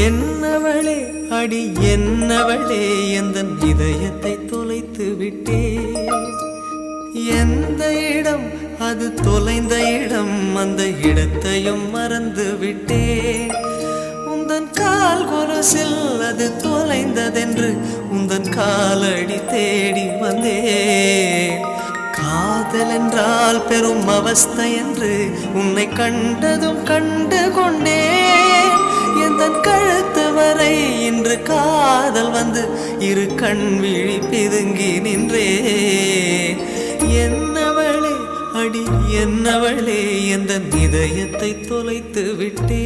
என்னவளே அடி என்னவளே எந்தன் இதயத்தை தொலைத்து விட்டே. எந்த இடம் அது தொலைந்த இடம், அந்த இடத்தையும் மறந்து விட்டே. உந்தன் கால் கொலுசில் அது தொலைந்ததென்று உந்தன் காலடி தேடி வந்தேன். காதல் என்றால் பெரும் அவஸ்தை என்று உன்னை கண்டதும் கண்டு கொண்டேன். எந்தன் கழுத்து வரை இன்று காதல் வந்து இரு கண் விழி பிதுங்கி நின்றேன். என்னவளே அடி என்னவளே எந்தன் இதயத்தை தொலைத்து விட்டே.